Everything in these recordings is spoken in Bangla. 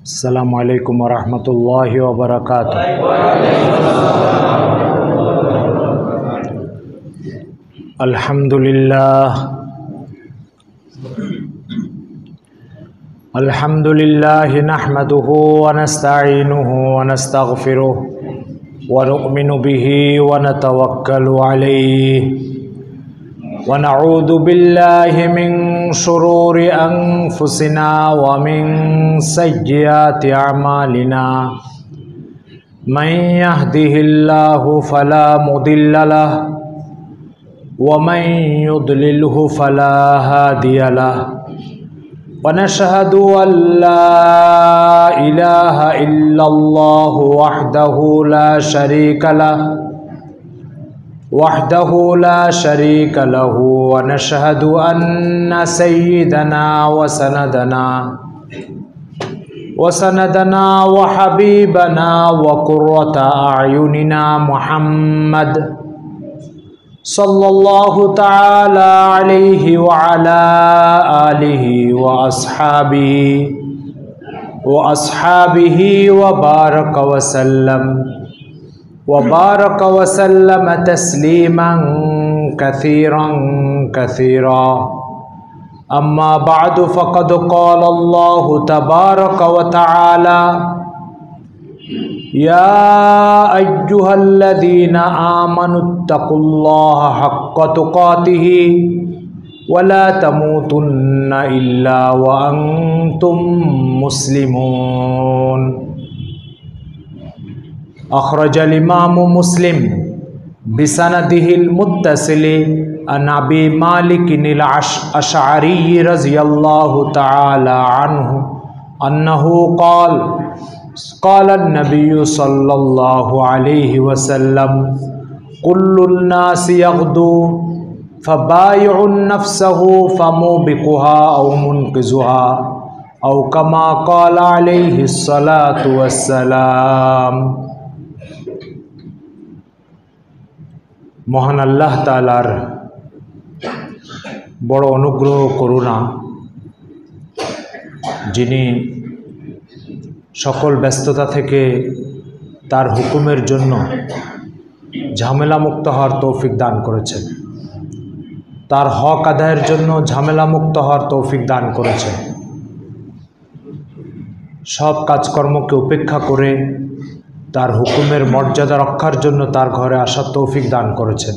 अस्सलामु अलैकुम वरहमतुल्लाहि वबरकातुह। अल्हम्दुलिल्लाह नहमदुहु व नस्तईनुहु व नस्तगफिरुह व नु'मिनु बिही व नतवक्कलु अलैहि व नऊदु बिल्लाहि मिन शुरूरि अनफुसिना व मिन सय्यिआति अमालिना। मन यहदिहिल्लाहु फला मुदिल्ल लहु व मन युद्लिलहु फला हादिय लहु व नशहदु अल्ला इलाहा इल्लल्लाहु वहदहु ला शरीक लहु व नशहदु अन्ना सय्यिदना व सनदना व हबीबना व कुर्रता अयुनिना मुहम्मद सल्लल्लाहु तआला अलैहि व अला आलिहि व अस्हाबिही व बारक वसल्लम तस्लीमन कसीरा। अम्मा बअदु फ़क़द क़ाल अल्लाहु तबारक व तआला या अय्युहल्लज़ीना आमनुत्तक़ुल्लाह हक़्क़ तुक़ातिही व ला तमूतुन्ना इल्ला व अंतुम मुस्लिमून। अख़रजल इमाम मुस्लिम बिसनदिहिल मुत्तसिल अन अबी मालिकिनिल अशअरी रज़ियल्लाहु तआला अन्हु अन्नहु क़ाल नबिय्यु सल्लल्लाहु अलैहि वसल्लम कुल्लुन नासि यग़दू फ़बायिउन नफ़्सहु फ़मूबिक़ुहा औ मुनक़िज़ुहा औ कमा क़ाल अलैहिस्सलातु वस्सलाम। মহান আল্লাহ তাআলার বড় অনুগ্রহ করুণা, যিনি সকল ব্যস্ততা থেকে তার হুকুমের জন্য ঝামেলামুক্ত হওয়ার তৌফিক দান করেছেন, তার হক আদায়ের জন্য ঝামেলামুক্ত হওয়ার তৌফিক দান করেছেন, সব কাজকর্মকে উপেক্ষা করে তার হুকুমের মর্যাদা রক্ষার জন্য তার ঘরে আসার তৌফিক দান করেছেন।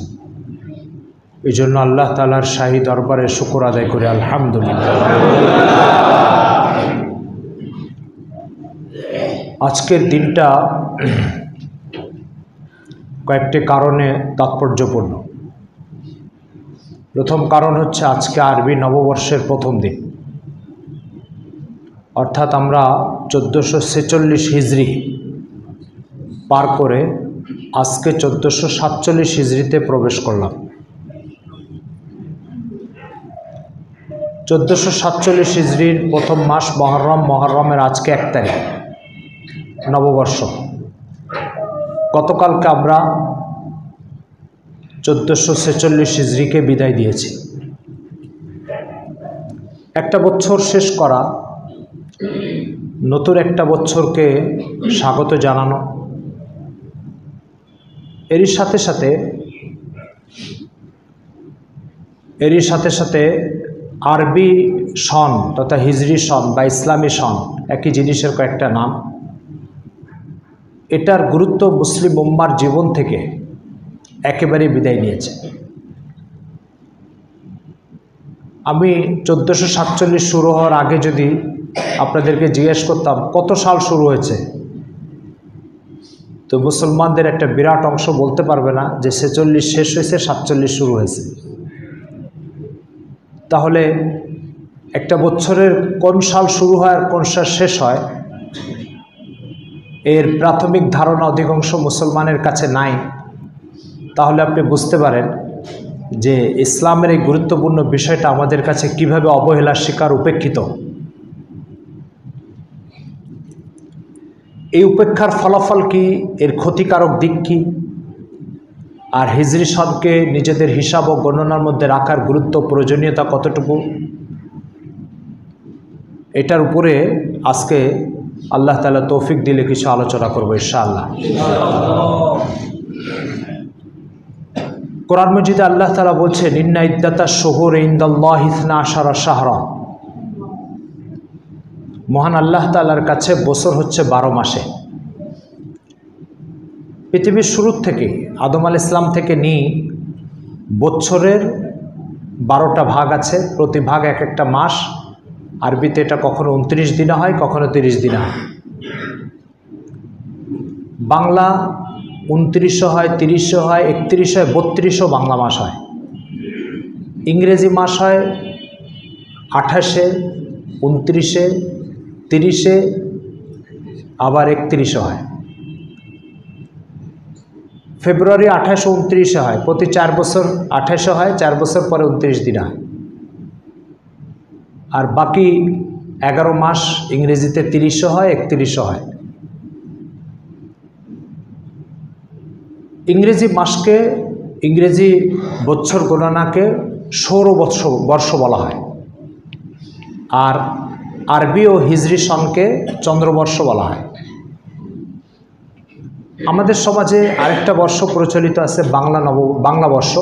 এই জন্য আল্লাহ তাআলার শাহী দরবারে শুকর আদায় করে আলহামদুলিল্লাহ। আজকের দিনটা কয়েকটি কারণে তাৎপর্যপূর্ণ। প্রথম কারণ হচ্ছে আজকে আরবি নববর্ষের প্রথম দিন, অর্থাৎ আমরা 1446 হিজরি পার করে আজকে 1447 হিজরিতে প্রবেশ করলাম। 1447 হিজরির প্রথম মাস মহররম, মহররমের আজকে 1 তারিখ নববর্ষ। গতকালকে আমরা 1446 হিজরিকে বিদায় দিয়েছি। একটা বছর শেষ করা, নতুন একটা বছরকে স্বাগত জানানো, এরই সাথে সাথে আরবি সন তথা হিজরি সন বা ইসলামী সন একই জিনিসের কয়েকটা নাম। এটার গুরুত্ব মুসলিম উম্মার জীবন থেকে একেবারে বিদায় নিয়েছে। আমি 1447 শুরু হওয়ার আগে যদি আপনাদেরকে জিজ্ঞেস করতাম কত সাল শুরু হয়েছে, তো মুসলমানদের একটা বিরাট অংশ বলতে পারবে না যে 46 শেষ হয়েছে, 47 শুরু হয়েছে। তাহলে একটা বছরের কোন সাল শুরু হয় আর কোন সাল শেষ হয়, এর প্রাথমিক ধারণা অধিকাংশ মুসলমানের কাছে নাই। তাহলে আপনি বুঝতে পারেন যে ইসলামের এই গুরুত্বপূর্ণ বিষয়টা আমাদের কাছে কিভাবে অবহেলার শিকার, উপেক্ষিত। এই উপেক্ষার ফলাফল কি, এর ক্ষতিকারক দিক কি, আর হিজরি সনকে নিজেদের হিসাব ও গণনার মধ্যে রাখার গুরুত্ব প্রয়োজনীয়তা কতটুকু, এটার উপরে আজকে আল্লাহ তাআলা তৌফিক দিলে কিছু আলোচনা করব ইনশাআল্লাহ। কোরআন মাজিদে আল্লাহ তাআলা বলছেন, ইন্না ইদ্দাতাশ শুহুরি ইনদাল্লাহি 12 শাহরা। মহান আল্লাহ তাআলার কাছে বছর হচ্ছে 12 মাসে। পৃথিবীর শুরু থেকে আদম আলাইহিস সালাম থেকে নিয়ে বছরের 12টা ভাগ আছে, প্রতি ভাগ এক একটা মাস। আরবিতে এটা কখনো 29 দিনে হয়, কখনো 30 দিনে হয়। বাংলা 29 হয়, 30 হয়, 31 হয়, 32 বাংলা মাস হয়। ইংরেজি মাস হয় 28-এ, 29-এ, 30-এ, আবার 31 হয়। ফেব্রুয়ারি 28 ও 29 হয়, প্রতি 4 বছর 28 হয়, 4 বছর পরে 29 দিন হয়। আর বাকি 11 মাস ইংরেজিতে 30 হয়, 31 হয়। ইংরেজি মাসকে, ইংরেজি বছর গণনাকে সৌর বর্ষ বলা হয়, আর আরবি ও হিজরি সনকে চন্দ্রবর্ষ বলা হয়। আমাদের সমাজে আরেকটা বর্ষ প্রচলিত আছে, বাংলা বর্ষ।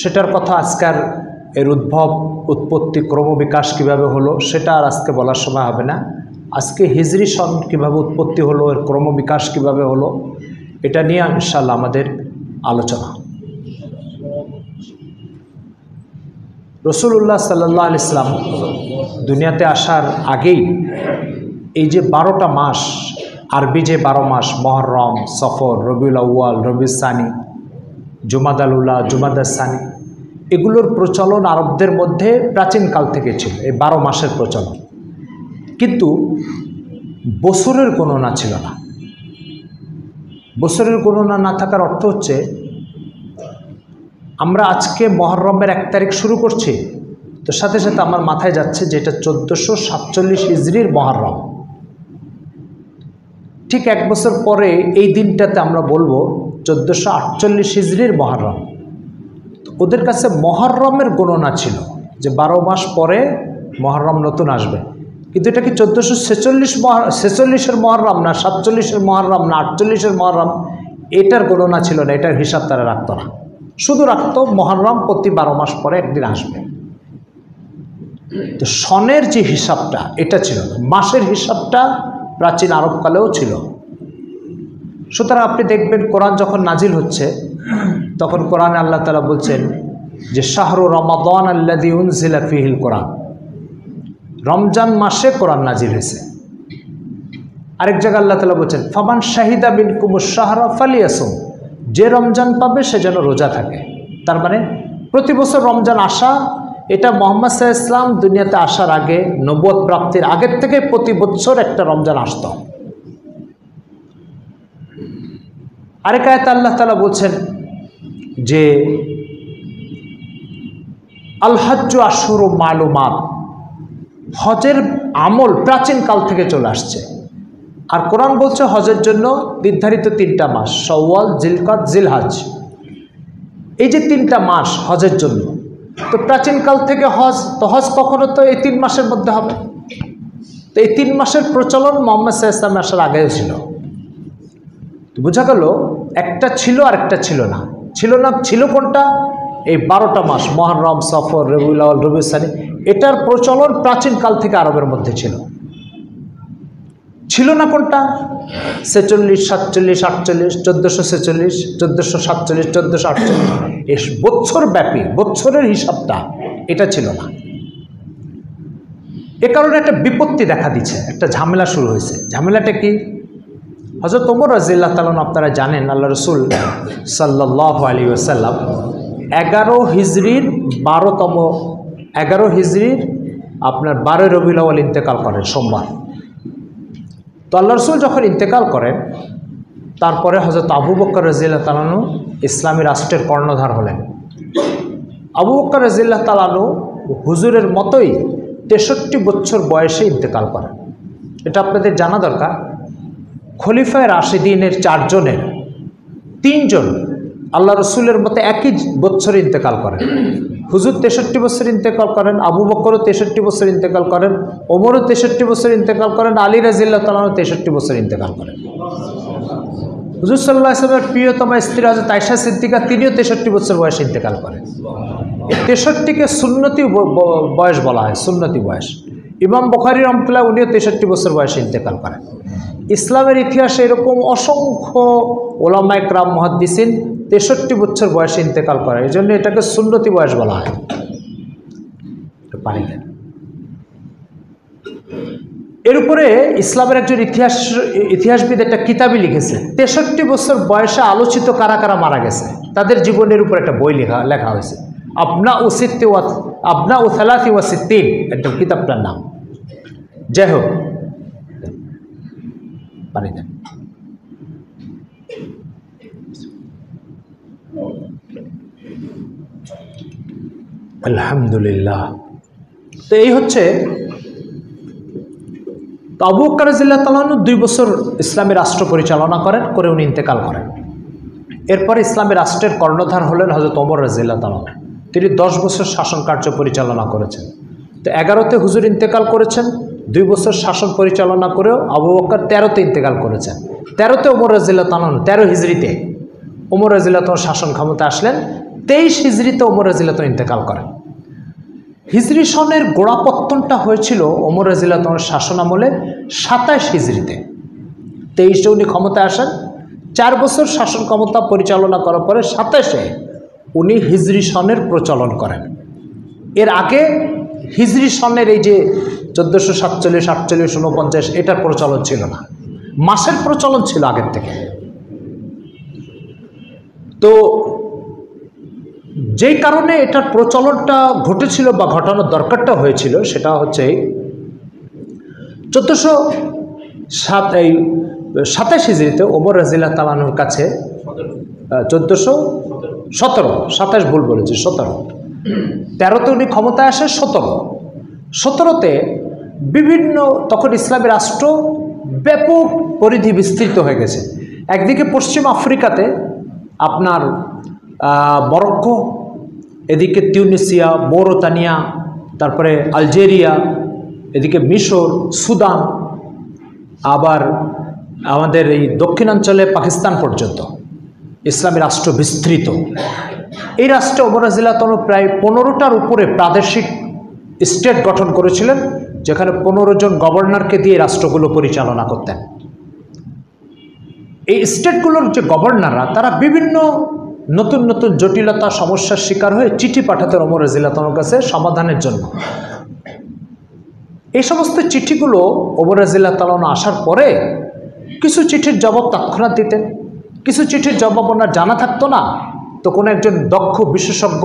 সেটার কথা আজকাল এর উৎপত্তি ক্রমবিকাশ কিভাবে হলো সেটা আর আজকে বলার সময় হবে না। আজকে হিজরি সন কীভাবে উৎপত্তি হলো, এর ক্রমবিকাশ কিভাবে হলো, এটা নিয়ে ইনশাআল্লাহ আমাদের আলোচনা। রাসূলুল্লাহ সাল্লাল্লাহু আলাইহি ওয়াসাল্লাম দুনিয়াতে আসার আগেই এই যে 12টা মাস, আরবি যে 12 মাস, মুহররম, সফর, রবিউল আউয়াল, রবিউল সানি, জুমাদাল উলা, জুমাদাল সানি, এগুলোর প্রচলন আরবদের মধ্যে প্রাচীনকাল থেকে ছিল, এই 12 মাসের প্রচলন। কিন্তু বছরের গণনা ছিল না। বছরের গণনা না থাকার অর্থ হচ্ছে, আমরা আজকে মুহররমের 1 তারিখ শুরু করছি, তো সাথে সাথে আমার মাথায় যাচ্ছে যে এটা 1447 হিজরির মুহররম। ঠিক 1 বছর পরে এই দিনটাতে আমরা বলবো 1448 হিজরির মুহররম। ওদের কাছে মুহররমের গণনা ছিল যে 12 মাস পরে মুহররম নতুন আসবে, কিন্তু এটা কি 1446-এর মুহররম না 47-এর মুহররম না 48-এর মুহররম, এটার গণনা ছিল না, এটার হিসাব তারা রাখতো না। শুধু রাখতো মুহররম প্রতি 12 মাস পরে একদিন আসবে। তো সনের যে হিসাবটা, এটা ছিল না। মাসের হিসাবটা প্রাচীন আরবকালেও ছিল। সুতরাং আপনি দেখবেন কোরআন যখন নাজিল হচ্ছে, তখন কোরআনে আল্লাহ তাআলা বলছেন যে শাহরু রমাদান আল্লাযী উনজিলা ফীহিল কোরআন, রমজান মাসে কোরআন নাজিল হয়েছে। আরেক জায়গায় আল্লাহ তাআলা বলছেন ফামান শাহিদা মিনকুমুশ শাহরা ফালিয়াসুম, যে রমজান পাবে সে যেন রোজা থাকে। তার মানে প্রতি বছর রমজান আসা, এটা মুহাম্মদ সাল্লাল্লাহু আলাইহি ওয়াসাল্লাম দুনিয়াতে আসার আগে, নবুয়ত প্রাপ্তির আগের থেকে প্রতি বছর একটা রমজান আসত। আরেক আয়াতে আল্লাহ তাআলা বলছেন যে আল হজ্জু আশহুরু মালুমাত, হজের আমল প্রাচীনকাল থেকে চলে আসছে। আর কোরআন বলছে হজের জন্য নির্ধারিত 3টা মাস, শাওয়াল, জিলকাদ, জিলহজ। এই যে 3টা মাস হজের জন্য, তো প্রাচীনকাল থেকে হজ, তো হজ কখনো তো এই 3 মাসের মধ্যে হবে। তো এই 3 মাসের প্রচলন মুহাম্মদ সাল্লাল্লাহু আলাইহি ওয়াসাল্লাম আসার আগেও ছিল। তো বোঝা গেল একটা ছিল আর একটা ছিল না। ছিল কোনটা? এই 12টা মাস, মুহররম, সফর, রবিউল আউয়াল, রবিউল সানি, এটার প্রচলন প্রাচীনকাল থেকে আরবের মধ্যে ছিল। ছিল না কোনটা? 46, 47, 48, 1446, 1447, 1448, এই বছর ব্যাপী বছরের হিসাবটা এটা ছিল না। এ কারণে একটা বিপত্তি দেখা দিচ্ছে, একটা ঝামেলা শুরু হয়েছে। ঝামেলাটা কি? হযরত ওমর রাদিয়াল্লাহু তাআলা, আপনারা জানেন, আল্লাহ রাসূল সাল্লাল্লাহু আলাইহি ওয়াসাল্লাম 11 হিজরির 12 রবিউল আউয়াল ইন্তেকাল করেন, সোমবার। তো আল্লাহ রাসূল যখন ইন্তেকাল করেন, তারপরে হযরত আবু বকর রাদিয়াল্লাহু তাআলা আনহু ইসলামী রাষ্ট্রের কর্ণধার হলেন। আবু বকর রাদিয়াল্লাহু তাআলা আনহু হুজুরের মতোই 63 বছর বয়সে ইন্তেকাল করেন। এটা আপনাদের জানা দরকার। খলিফায়ে রাশিদিনের 4 জনের 3 জন আল্লাহ রসুলের মতে একই বছরে ইন্তেকাল করেন। হুজুর 63 বছর ইন্তেকাল করেন, আবু বকরও 63 বছর ইন্তেকাল করেন, ওমরও 63 বছর ইন্তেকাল করেন, আলী রাদিয়াল্লাহু তাআলা 63 বছর ইন্তেকাল করেন। হুজুর সাল্লাল্লাহু আলাইহি ওয়াসাল্লামের প্রিয়তমা স্ত্রী হযরত আয়েশা সিদ্দিকা, তিনিও 63 বছর বয়সে ইন্তেকাল করেন। এই 63কে সুন্নতি বয়স বলা হয়, সুন্নতি বয়স। ইমাম বুখারী রাহমাতুল্লাহ উনিও 63 বছর বয়সে ইন্তেকাল করেন। ইসলামের ইতিহাসে এরকম অসংখ্য ওলামায়ে কেরাম মুহাদ্দিসিন 63 বছর বয়সে ইন্তেকাল করে, এই জন্য এটাকে সুন্নতি বয়স বলা হয়। পারি না। এর উপরে ইসলামের একজন ইতিহাসবিদ একটা কিতাবই লিখেছে, 63 বছর বয়সে আলোচিত কারা কারা মারা গেছে তাদের জীবনের উপর একটা বই লেখা হয়েছে, আবনা ও সালাসি ওয়া সিত্তিন, একটা কিতাবটার নাম। যাই হোক, পারি না। আলহামদুলিল্লাহ। তো এই হচ্ছে, তো আবু বকর রাদিয়াল্লাহু তাআলা 2 বছর ইসলামী রাষ্ট্র পরিচালনা করে উনি ইন্তেকাল করেন। এরপর ইসলামী রাষ্ট্রের কর্ণধার হলেন হযরত ওমর রাদিয়াল্লাহু তাআলা। তিনি 10 বছর শাসন কার্য পরিচালনা করেছেন। তো 11তে হুজুর ইন্তেকাল করেছেন, 2 বছর শাসন পরিচালনা করেও আবু বকর 13তে ইন্তেকাল করেছেন। 13তে ওমর রাদিয়াল্লাহু তাআলা, 13 হিজরিতে ওমর রাদিয়াল্লাহু তাআলা শাসন ক্ষমতা আসলেন। 23 হিজরিতে ওমর রাদিয়াল্লাহু তাআলা ইন্তেকাল করেন। হিজরি সনের গোড়াপত্তনটা হয়েছিল ওমর রাদিয়াল্লাহু তাআলার শাসনামলে 27 হিজরিতে। 23-এ উনি ক্ষমতায় আসেন, 4 বছর শাসন ক্ষমতা পরিচালনা করার পরে 27-এ উনি হিজরি সনের প্রচলন করেন। এর আগে হিজরি সনের এই যে 1447, 48, 49 এটার প্রচলন ছিল না, মাসের প্রচলন ছিল আগের থেকে। তো যেই কারণে এটার প্রচলনটা ঘটেছিল বা ঘটানোর দরকারটা হয়েছিল সেটা হচ্ছে 1427 হিজরিতে ওমর রাদিয়াল্লাহু তাআলা আনহুর কাছে 1417, 27 ভুল বলেছি, 17, 13তে উনি ক্ষমতায় আসে, 17তে বিভিন্ন, তখন ইসলামী রাষ্ট্র ব্যাপক পরিধি বিস্তৃত হয়ে গেছে। একদিকে পশ্চিম আফ্রিকাতে আপনার মরক্কো, এদিকে তিউনিসিয়া, মৌরিতানিয়া, তারপরে আলজেরিয়া, এদিকে মিশর, সুদান, আবার আমাদের এই দক্ষিণাঞ্চলে পাকিস্তান পর্যন্ত ইসলামী রাষ্ট্র বিস্তৃত। এই রাষ্ট্রে ওমর রাদিয়াল্লাহু তাআলা প্রায় 15টার উপরে প্রাদেশিক স্টেট গঠন করেছিলেন, যেখানে 15 জন গভর্নরকে দিয়ে রাষ্ট্রগুলো পরিচালনা করতেন। এই স্টেটগুলোর যে গভর্নররা, তারা বিভিন্ন নতুন নতুন জটিলতা সমস্যার শিকার হয়ে চিঠি পাঠাতেন ওমর রাদিয়াল্লাহু তাআলার কাছে সমাধানের জন্য। এই সমস্ত চিঠিগুলো ওমর রাদিয়াল্লাহু তাআলা আসার পরে কিছু চিঠির জবাব তৎক্ষণাৎ দিতেন, কিছু চিঠির জবাব ওনার জানা থাকতো না। তো কোনো একজন দক্ষ বিশেষজ্ঞ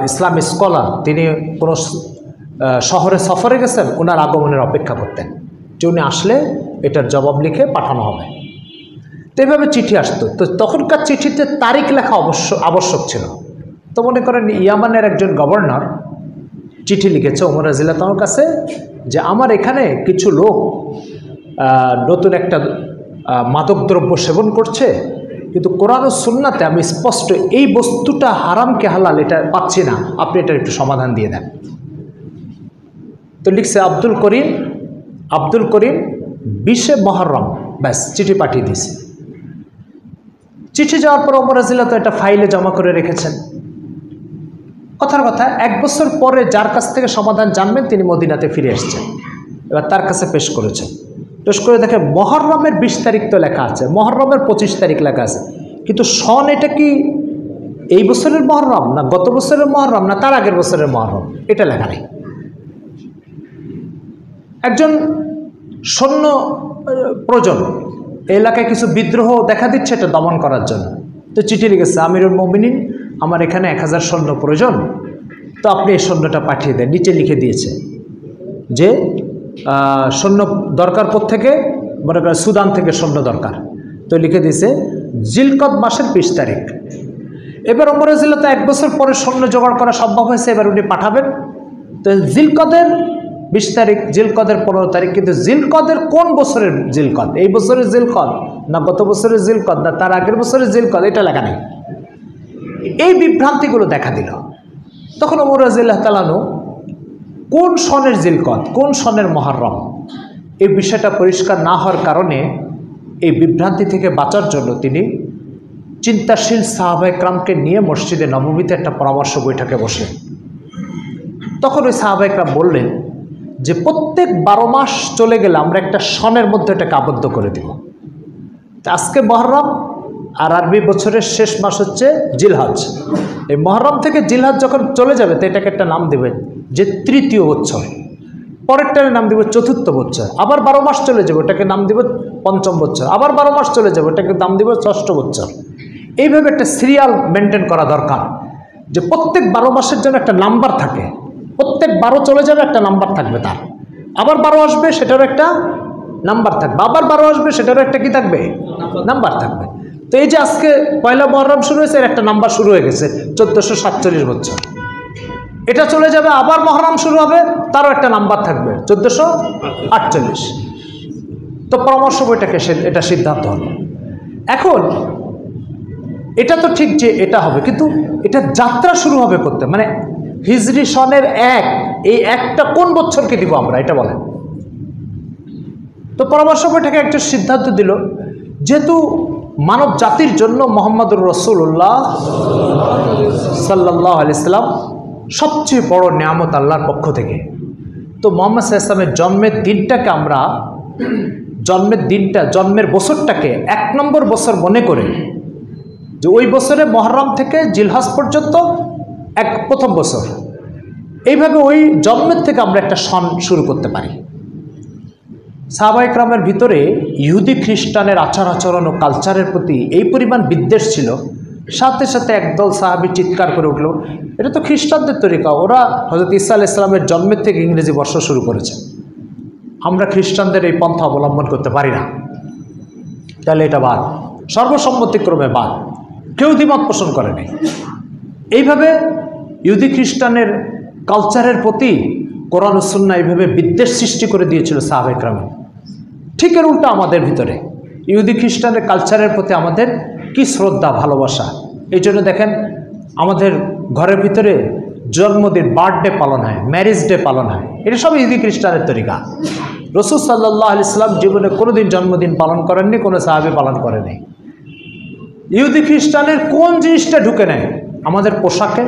ইসলামী স্কলার, তিনি কোনো শহরে সফরে গেছেন, ওনার আগমনের অপেক্ষা করতেন যে উনি আসলে এটার জবাব লিখে পাঠানো হবে। তো এইভাবে চিঠি আসতো। তো তখনকার চিঠিতে তারিখ লেখা আবশ্যক ছিল। তো মনে করেন ইয়ামানের একজন গভর্নর চিঠি লিখেছে ওমর রাদিয়াল্লাহু তাআলার কাছে যে আমার এখানে কিছু লোক নতুন একটা মাদকদ্রব্য সেবন করছে, কিন্তু কোরআন ও সুন্নাতে আমি স্পষ্ট এই বস্তুটা হারাম কে হালাল এটা পাচ্ছি না, আপনি এটার একটু সমাধান দিয়ে দেন। তো লিখছে আব্দুল করিম 20 মুহররম, ব্যাস চিঠি পাঠিয়ে দিয়েছে। চিঠি যাওয়ার পর ওমর রাদিয়াল্লাহু তাআলা এটা ফাইলে জমা করে রেখেছেন। কথার কথা 1 বছর পরে যার কাছ থেকে সমাধান জানবেন তিনি মদিনাতে ফিরে এসেছেন। এবার তার কাছে পেশ করেছেন, পেশ করে দেখে মুহররমের 20 তারিখ তো লেখা আছে, মুহররমের 25 তারিখ লেখা আছে, কিন্তু সন এটা কি এই বছরের মুহররম না গত বছরের মুহররম না তার আগের বছরের মুহররম, এটা লেখা নেই। একজন সৈন্য প্রয়োজন, এই এলাকায় কিছু বিদ্রোহ দেখা দিচ্ছে, এটা দমন করার জন্য। তো চিঠি লিখেছে, আমিরুল মুমিনিন আমার এখানে 1000 সৈন্য প্রয়োজন, তো আপনি এই সৈন্যটা পাঠিয়ে দেন। নিচে লিখে দিয়েছে যে সৈন্য দরকার থেকে, মনে করেন সুদান থেকে সৈন্য দরকার, তো লিখে দিয়েছে জিলকদ মাসের 20 তারিখ। এবার ওমর রাদিয়াল্লাহু তাআলা 1 বছর পরে সৈন্য জোগাড় করা সম্ভব হয়েছে, এবার উনি পাঠাবেন। তো জিলকদের 20 তারিখ, জিলকদের 15 তারিখ, কিন্তু জিলকদের কোন বছরের জিলকদ, এই বছরের জিলকদ না গত বছরের জিলকদ না তার আগের বছরের জিলকদ, এটা লেখা নেই। এই বিভ্রান্তিগুলো দেখা দিল। তখন ওমর রাদিয়াল্লাহু তাআলা আনহু কোন সনের জিলকদ, কোন সনের মুহররম, এই বিষয়টা পরিষ্কার না হওয়ার কারণে এই বিভ্রান্তি থেকে বাঁচার জন্য তিনি চিন্তাশীল সাহাবায়ে কেরামকে নিয়ে মসজিদে নববীতে একটা পরামর্শ বৈঠকে বসলেন। তখন ওই সাহাবায়ে কেরাম বললেন যে প্রত্যেক 12 মাস চলে গেলে আমরা একটা সনের মধ্যে এটাকে আবদ্ধ করে দিব। আজকে মুহররম, আর আরবি বছরের শেষ মাস হচ্ছে জিলহজ। এই মুহররম থেকে জিলহজ যখন চলে যাবে তো এটাকে একটা নাম দেবে যে তৃতীয় বছর, পরেরটার নাম দিব চতুর্থ বছর, আবার 12 মাস চলে যাবে ওটাকে নাম দিব পঞ্চম বছর, আবার 12 মাস চলে যাবে ওটাকে নাম দিব ষষ্ঠ বছর। এইভাবে একটা সিরিয়াল মেনটেন করা দরকার, যে প্রত্যেক 12 মাসের জন্য একটা নাম্বার থাকে, প্রত্যেক 12 চলে যাবে একটা নাম্বার থাকবে তার, আবার 12 আসবে সেটারও একটা নাম্বার থাকবে, আবার 12 আসবে সেটারও একটা কি থাকবে, নাম্বার থাকবে। তো এই যে আজকে পয়লা মুহররম শুরু হয়েছে, এর একটা নাম্বার শুরু হয়ে গেছে 1447 বছর, এটা চলে যাবে, আবার মুহররম শুরু হবে, তারও একটা নাম্বার থাকবে 1448। তো পরামর্শ বইটাকে এটা সিদ্ধান্ত হলো। এখন এটা তো ঠিক যে এটা হবে, কিন্তু এটা যাত্রা শুরু হবে করতে, মানে হিজরি সনের এই একটা কোন বছরকে দিব আমরা, এটা বলেন। তো পরামর্শ বৈঠকে একটা সিদ্ধান্ত দিল, যেহেতু মানব জাতির জন্য মুহাম্মদুর রাসূলুল্লাহ সাল্লাল্লাহু আলাইহি সাল্লাম সবচেয়ে বড় নিয়ামত আল্লাহর পক্ষ থেকে, তো মুহাম্মদ সাল্লাল্লাহু আলাইহি সাল্লামের জন্মের দিনটাকে আমরা জন্মের বছরটাকে 1 নম্বর বছর মনে করে, যে ওই বছরে মুহররম থেকে জিলহজ পর্যন্ত প্রথম বছর, এইভাবে ওই জন্মের থেকে আমরা একটা সন শুরু করতে পারি। সাহাবায়ে কেরামের ভিতরে ইহুদি খ্রিস্টানের আচার আচরণ ও কালচারের প্রতি এই পরিমাণ বিদ্বেষ ছিল, সাথে সাথে একদল সাহাবী চিৎকার করে উঠল, এটা তো খ্রিস্টানদের তরিকা, ওরা হযরত ঈসা আলাইহিস সালামের জন্মের থেকে ইংরেজি বর্ষ শুরু করেছে, আমরা খ্রিস্টানদের এই পন্থা অবলম্বন করতে পারি না, তাহলে এটা বাদ, সর্বসম্মতিক্রমে বাদ, কেউ দ্বিমত পোষণ করে নাই। এইভাবে ইহুদি খ্রিস্টানের কালচারের প্রতি কোরআন ও সুন্নাহ এইভাবে বিদ্বেষ সৃষ্টি করে দিয়েছিল সাহাবায়ে কেরাম। ঠিক এর উল্টা আমাদের ভিতরে ইহুদি খ্রিস্টানের কালচারের প্রতি আমাদের কি শ্রদ্ধা, ভালোবাসা। এই জন্য দেখেন আমাদের ঘরের ভিতরে জন্মদিন, বার্থডে পালন হয়, ম্যারেজ ডে পালন হয়, এটা সব ইহুদি খ্রিস্টানের তরিকা। রাসূল সাল্লাল্লাহু আলাইহি সাল্লাম জীবনে কোনোদিন জন্মদিন পালন করেননি, কোনো সাহাবী পালন করেনি। ইহুদি খ্রিস্টানের কোন জিনিসটা ঢুকে নেয় আমাদের পোশাকে,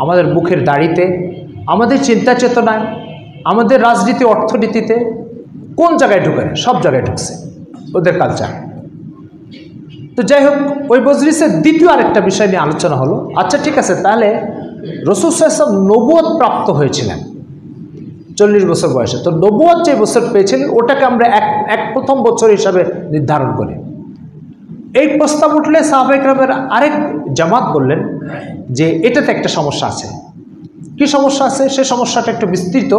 আমাদের মুখের দাড়িতে, আমাদের চিন্তা চেতনায়, আমাদের রাজনীতি অর্থনীতিতে, কোন জায়গায় ঢুকে নেয়? সব জায়গায় ঢুকছে ওদের কালচার। তো যাই হোক, ওই মজলিসের দ্বিতীয় আরেকটা বিষয় নিয়ে আলোচনা হলো। আচ্ছা ঠিক আছে, তাহলে রাসূল সাল্লাল্লাহু আলাইহি ওয়াসাল্লাম নবুয়ত প্রাপ্ত হয়েছিলেন 40 বছর বয়সে, তো নবুয়ত যে বছর পেয়েছিলেন ওটাকে আমরা এক প্রথম বছর হিসাবে নির্ধারণ করি। এই প্রস্তাব উঠলে সাহাবায়ে কেরামের আরেক জামাত বললেন যে এটাতে একটা সমস্যা আছে। কি সমস্যা আছে? সে সমস্যাটা একটু বিস্তৃত,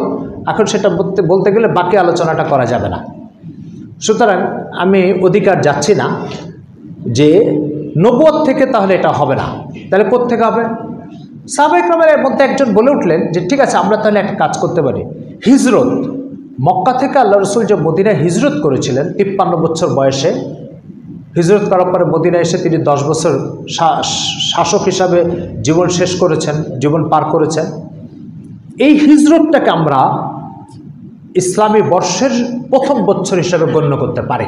এখন সেটা বলতে গেলে বাকি আলোচনাটা করা যাবে না, সুতরাং আমি অধিকার যাচ্ছি না যে নবুয়ত থেকে তাহলে এটা হবে না, তাহলে কোত্থেকে হবে? সাহাবায়ে কেরামের মধ্যে একজন বলে উঠলেন যে ঠিক আছে, আমরা তাহলে একটা কাজ করতে পারি, হিজরত, মক্কা থেকে আল্লাহ রাসূল যে মদিনায় হিজরত করেছিলেন 53 বছর বয়সে, হিজরত করার পরে মদিনায় এসে তিনি 10 বছর শাসক হিসাবে জীবন শেষ করেছেন, জীবন পার করেছেন। এই হিজরতটাকে আমরা ইসলামী বর্ষের প্রথম বছর হিসাবে গণ্য করতে পারি।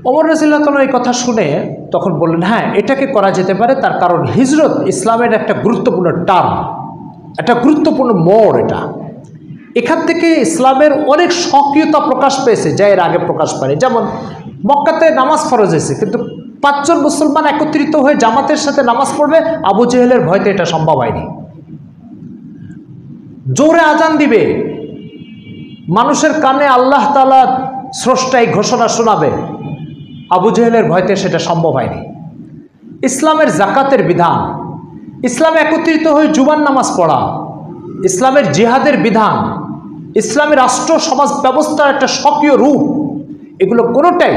ওমর রাদিয়াল্লাহু তাআলা এই কথা শুনে তখন বললেন, হ্যাঁ এটাকে করা যেতে পারে, তার কারণ হিজরত ইসলামের একটা গুরুত্বপূর্ণ টার্ম, একটা গুরুত্বপূর্ণ মোড়। এখান থেকে ইসলামের অনেক সক্রিয়তা প্রকাশ পেয়েছে যা এর আগে প্রকাশ পায়নি। যেমন মক্কাতে নামাজ ফরজ হয়েছে, কিন্তু 5 জন মুসলমান একত্রিত হয়ে জামাতের সাথে নামাজ পড়বে, আবু জেহেলের ভয়তে এটা সম্ভব হয়নি। জোরে আজান দিবে, মানুষের কানে আল্লাহ তাআলা স্রষ্টাই ঘোষণা শোনাবে, আবু জেহেলের ভয়তে সেটা সম্ভব হয়নি। ইসলামের যাকাতের বিধান, ইসলামে একত্রিত হয়ে জুমার নামাজ পড়া, ইসলামের জিহাদের বিধান, ইসলামের রাষ্ট্র সমাজ ব্যবস্থার একটা সক্রিয় রূপ, এগুলো কোনোটাই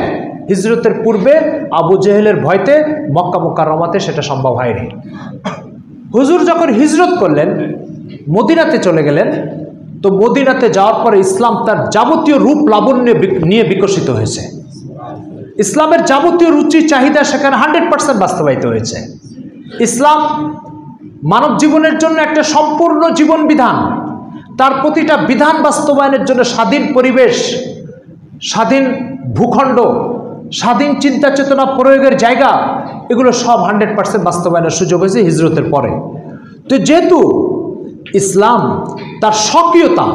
হিজরতের পূর্বে আবু জেহেলের ভয়তে মক্কা মুকাররমাতে সেটা সম্ভব হয়নি। হুজুর যখন হিজরত করলেন, মদিনাতে চলে গেলেন, তো মদিনাতে যাওয়ার পরে ইসলাম তার যাবতীয় রূপ লাবণ্য নিয়ে বিকশিত হয়েছে। ইসলামের যাবতীয় রুচি চাহিদা সেখানে 100% বাস্তবায়িত হয়েছে। ইসলাম মানব জীবনের জন্য একটা সম্পূর্ণ জীবন বিধান, তার প্রতিটা বিধান বাস্তবায়নের জন্য স্বাধীন পরিবেশ, স্বাধীন ভূখণ্ড, স্বাধীন চিন্তা চেতনা প্রয়োগের জায়গা, এগুলো সব 100% বাস্তবায়নের সুযোগ হয়েছে হিজরতের পরে। তো যেহেতু ইসলাম তার স্বকীয়তা,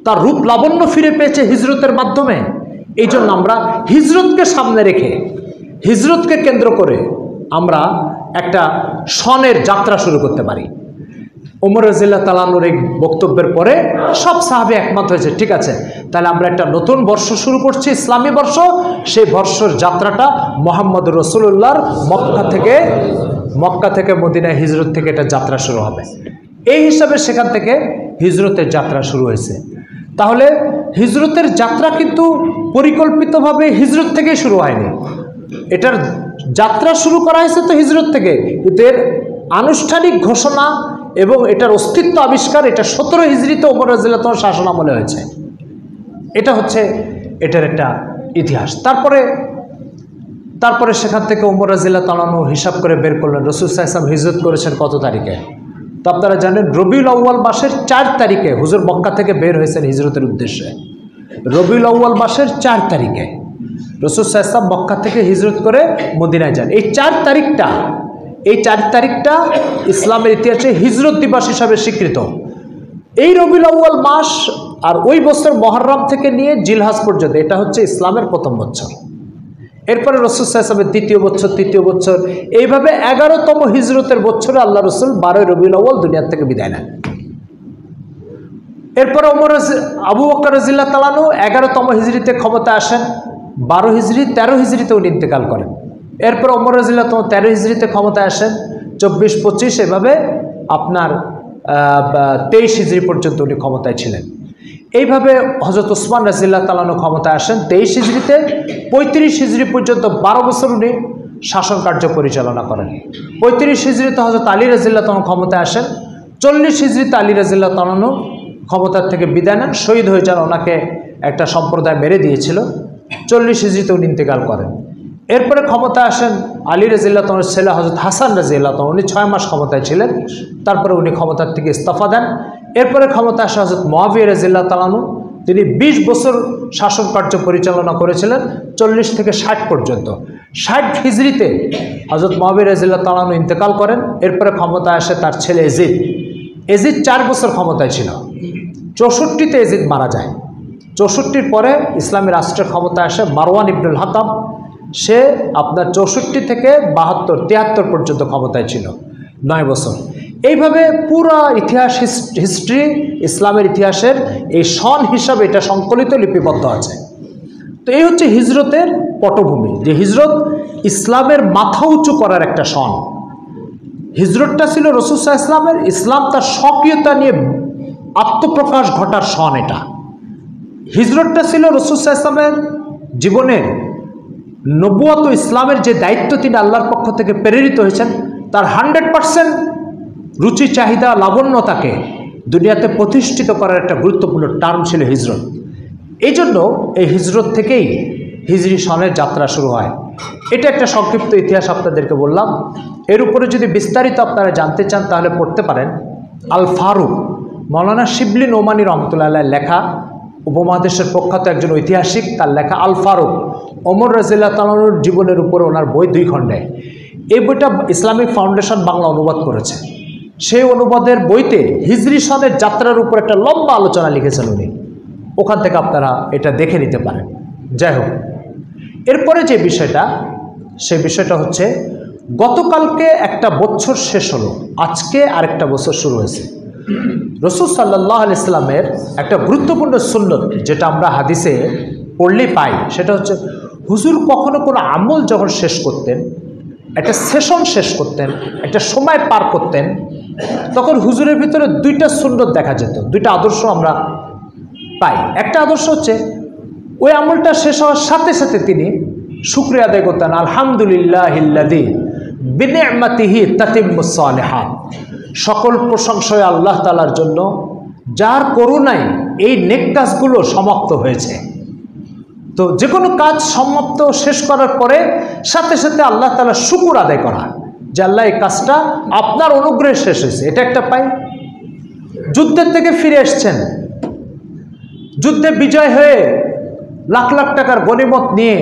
তার রূপ লাবণ্য ফিরে পেয়েছে হিজরতের মাধ্যমে, এই জন্য আমরা হিজরতকে সামনে রেখে, হিজরতকে কেন্দ্র করে আমরা একটা সনের যাত্রা শুরু করতে পারি। ওমর রাদিয়াল্লাহু তাআলা আনহুর এই বক্তব্যের পরে সব সাহাবী একমত হয়েছে, ঠিক আছে, তাহলে আমরা একটা নতুন বর্ষ শুরু করছি, ইসলামী বর্ষ। সেই বর্ষর যাত্রাটা মুহাম্মদ রাসূলুল্লাহর মক্কা থেকে মদিনায় হিজরত থেকে এটা যাত্রা শুরু হবে। এই হিসাবে সেখান থেকে হিজরতের যাত্রা শুরু হয়েছে। তাহলে হিজরতের যাত্রা কিন্তু পরিকল্পিতভাবে হিজরত থেকেই শুরু হয়নি, এটার যাত্রা শুরু করা হয়েছে তো হিজরত থেকে, কিন্তু এর আনুষ্ঠানিক ঘোষণা এবং এটার অস্তিত্ব আবিষ্কার এটা 17 হিজরিতে ওমর রাদিয়াল্লাহু তাআলা শাসন আমলে হয়েছে। এটা হচ্ছে এটার একটা ইতিহাস। তারপরে সেখান থেকে ওমর রাদিয়াল্লাহু তাআলা হিসাব করে বের করলেন রাসূল সাল্লাল্লাহু আলাইহি ওয়াসাল্লাম হিজরত করেছেন কত তারিখে। তো আপনারা জানেন রবিউল আউয়াল মাসের 4 তারিখে হুজুর মক্কা থেকে বের হয়েছেন হিজরতের উদ্দেশ্যে। রবিউল আউয়াল মাসের 4 তারিখে রাসূল সাল্লাল্লাহু আলাইহি ওয়াসাল্লাম মক্কা থেকে হিজরত করে মদিনায় যান। এই 4 তারিখটা ইসলামের ইতিহাসে হিজরত দিবস হিসাবে স্বীকৃত। এই রবিউল আউয়াল মাস আর ওই বছর মুহররম থেকে নিয়ে জিলহজ পর্যন্ত এটা হচ্ছে ইসলামের প্রথম বছর। এরপরে রাসূল সাল্লাল্লাহু আলাইহি ওয়াসাল্লামের তৃতীয় বছর, এইভাবে 11তম হিজরতের বছরে আল্লাহ রাসূল 12 রবিউল আউয়াল দুনিয়া থেকে বিদায় নেন। এরপরে আবু বকর রাদিয়াল্লাহু তাআলা আনহু 11তম হিজরিতে ক্ষমতায় আসেন, 12 হিজরি 13 হিজরিতে উনি ইন্তেকাল করেন। এরপর ওমর রাদিয়াল্লাহু তাআলা 13 হিজরিতে ক্ষমতায় আসেন, 24-25 এভাবে আপনার 23 হিজরি পর্যন্ত উনি ক্ষমতায় ছিলেন। এইভাবে হযরত ওসমান রাদিয়াল্লাহু তাআলা ক্ষমতায় আসেন 23 হিজরিতে, 35 হিজরি পর্যন্ত 12 বছর উনি শাসন কার্য পরিচালনা করেন। 35 হিজরিতে হযরত আলী রাদিয়াল্লাহু তাআলা ক্ষমতায় আসেন, 40 হিজরিতে আলী রাদিয়াল্লাহু তাআলা ক্ষমতার থেকে বিদায় নেন, শহীদ হয়ে যান, ওনাকে একটা সম্প্রদায় মেরে দিয়েছিল। 40 হিজরিতে উনি ইন্তেকাল করেন। এরপরে ক্ষমতায় আসেন আলী রাদিয়াল্লাহু তাআলার ছেলে হযরত হাসান রাদিয়াল্লাহু তাআলা, উনি 6 মাস ক্ষমতায় ছিলেন, তারপরে উনি ক্ষমতার থেকে ইস্তফা দেন। এরপরে ক্ষমতায় আসে হযরত মুআবিয়া রাদিয়াল্লাহু তাআলা, তিনি 20 বছর শাসন কার্য পরিচালনা করেছিলেন, 40 থেকে 60 পর্যন্ত। 60 হিজরিতে হযরত মুআবিয়া রাদিয়াল্লাহু তাআলা ইন্তেকাল করেন। এরপরে ক্ষমতায় আসে তার ছেলে এজিদ 4 বছর ক্ষমতায় ছিল। 64তে এজিদ মারা যায়। 64 পরে ইসলামী রাষ্ট্রের ক্ষমতায় আসে মারওয়ান ইবনুল হাকাম, সে আপনার 64 থেকে 72, 73 পর্যন্ত ক্ষমতায় ছিল, 9 বছর। এইভাবে পুরা ইতিহাস হিস্ট্রি ইসলামের ইতিহাসের এই সন হিসাবে এটা সংকলিত লিপিবদ্ধ আছে। তো এই হচ্ছে হিজরতের পটভূমি, যে হিজরত ইসলামের মাথা উঁচু করার একটা সন। হিজরতটা ছিল রাসূল সাল্লাল্লাহু আলাইহি ওয়াসাল্লামের, ইসলাম তার স্বকীয়তা নিয়ে আত্মপ্রকাশ ঘটার সন। এটা হিজরতটা ছিল রাসূল সাল্লাল্লাহু আলাইহি ওয়াসাল্লামের জীবনের নবুয়ত ইসলামের যে দায়িত্ব তিনি আল্লাহর পক্ষ থেকে প্রেরিত হয়েছেন, তার 100% রুচি চাহিদা লাবণ্যতাকে দুনিয়াতে প্রতিষ্ঠিত করার একটা গুরুত্বপূর্ণ টার্ম ছিল হিজরত। এই জন্য এই হিজরত থেকেই হিজরি সনের যাত্রা শুরু হয়। এটা একটা সংক্ষিপ্ত ইতিহাস আপনাদেরকে বললাম। এর উপরে যদি বিস্তারিত আপনারা জানতে চান তাহলে পড়তে পারেন আল ফারুক, মৌলানা শিবলি নোমানী রহমতুল্লাহ আলাইহির লেখা, উপমহাদেশের প্রখ্যাত একজন ঐতিহাসিক, তার লেখা আল ফারুক, ওমর রাদিয়াল্লাহু তাআলার জীবনের উপরে ওনার বই 2 খণ্ডে। এই বইটা ইসলামিক ফাউন্ডেশন বাংলা অনুবাদ করেছে। সেই অনুবাদের বইতে হিজরি সনের যাত্রার উপর একটা লম্বা আলোচনা লিখেছেন উনি, ওখান থেকে আপনারা এটা দেখে নিতে পারেন। যাই হোক, এরপরে যে বিষয়টা, সেই বিষয়টা হচ্ছে গতকালকে একটা বছর শেষ হলো, আজকে আরেকটা বছর শুরু হয়েছে। রাসূল সাল্লাল্লাহু আলাইহি ওয়াসাল্লামের একটা গুরুত্বপূর্ণ সুন্নত যেটা আমরা হাদিসে পড়লেই পাই, সেটা হচ্ছে হুজুর কখনো কোনো আমল যখন শেষ করতেন, একটা সেশন শেষ করতেন, একটা সময় পার করতেন, তখন হুজুরের ভিতরে 2টা সুন্নত দেখা যেত, 2টা আদর্শ আমরা পাই। একটা আদর্শ হচ্ছে ওই আমলটা শেষ হওয়ার সাথে সাথে তিনি শুকরিয়া আদায় করতেন, আলহামদুলিল্লাহিল্লাযী বিনি'মাতিহি তাতিম্মুস সালিহাত, সকল প্রশংসা আল্লাহ তাআলার জন্য যার করুণায় এই নেক কাজগুলো সমাপ্ত হয়েছে। তো যে কোনো কাজ সমাপ্ত শেষ করার পরে সাথে সাথে আল্লাহ তাআলা শুকর আদায় করা, যে আল্লাহ এই কাজটা আপনার অনুগ্রহে শেষ হয়েছে, এটা একটা পাই। যুদ্ধের থেকে ফিরে এসছেন, যুদ্ধে বিজয় হয়ে লাখ লাখ টাকার গনিমত নিয়ে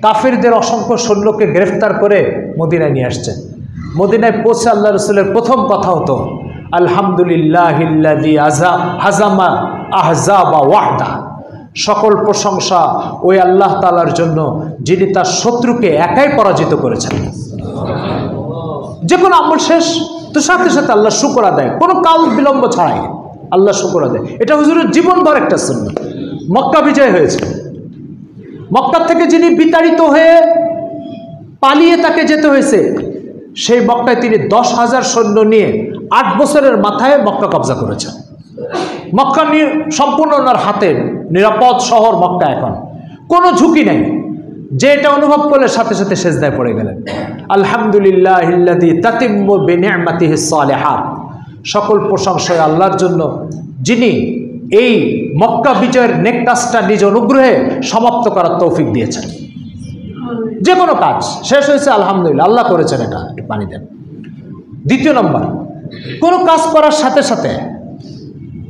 কাফিরদের অসংখ্য সৈন্যকে গ্রেফতার করে মদিনায় নিয়ে আসছেন। মদিনায় পৌঁছে আল্লাহ রসুলের প্রথম কথা হতো আলহামদুলিল্লাহিল্লাযী হাজামা আহজাবা ওয়াহদা। সকল প্রশংসা ওই আল্লাহ তাআলার জন্য যিনি তার শত্রুকে একাই পরাজিত করেছেন। যে কোনো আমল শেষ তো সাথে সাথে আল্লাহ শুকর আদায়, কোনো কাল বিলম্ব ছাড়াই আল্লাহ শুকর আদায়। এটা হুজুরের জীবনভর একটা সুন্নাত। মক্কা বিজয় হয়েছে, মক্কা থেকে যিনি বিতাড়িত হয়ে পালিয়ে তাকে যেতে হয়েছে, সেই মক্কায় তিনি 10,000 সৈন্য নিয়ে 8 বছরের মাথায় মক্কা কবজা করেছেন। মক্কা সম্পূর্ণ ওনার হাতে, নিরাপদ শহর মক্কা, এখন কোনো ঝুঁকি নেই। যে এটা অনুভব করলে সাথে সাথে সেজদায় পড়ে গেলেন। আলহামদুলিল্লাহিল্লাযী তাতিম্মু বিনি'মাতিহিস সালিহাত। সকল প্রশংসা আল্লাহর জন্য যিনি এই মক্কা বিজয়ের নেক কাজটা নিজ অনুগ্রহে সমাপ্ত করার তৌফিক দিয়েছেন। যে কোনো কাজ শেষ হয়েছে আলহামদুলিল্লাহ, আল্লাহ করেছেন। এটা পানি দেন। দ্বিতীয় নম্বর, কোনো কাজ করার সাথে সাথে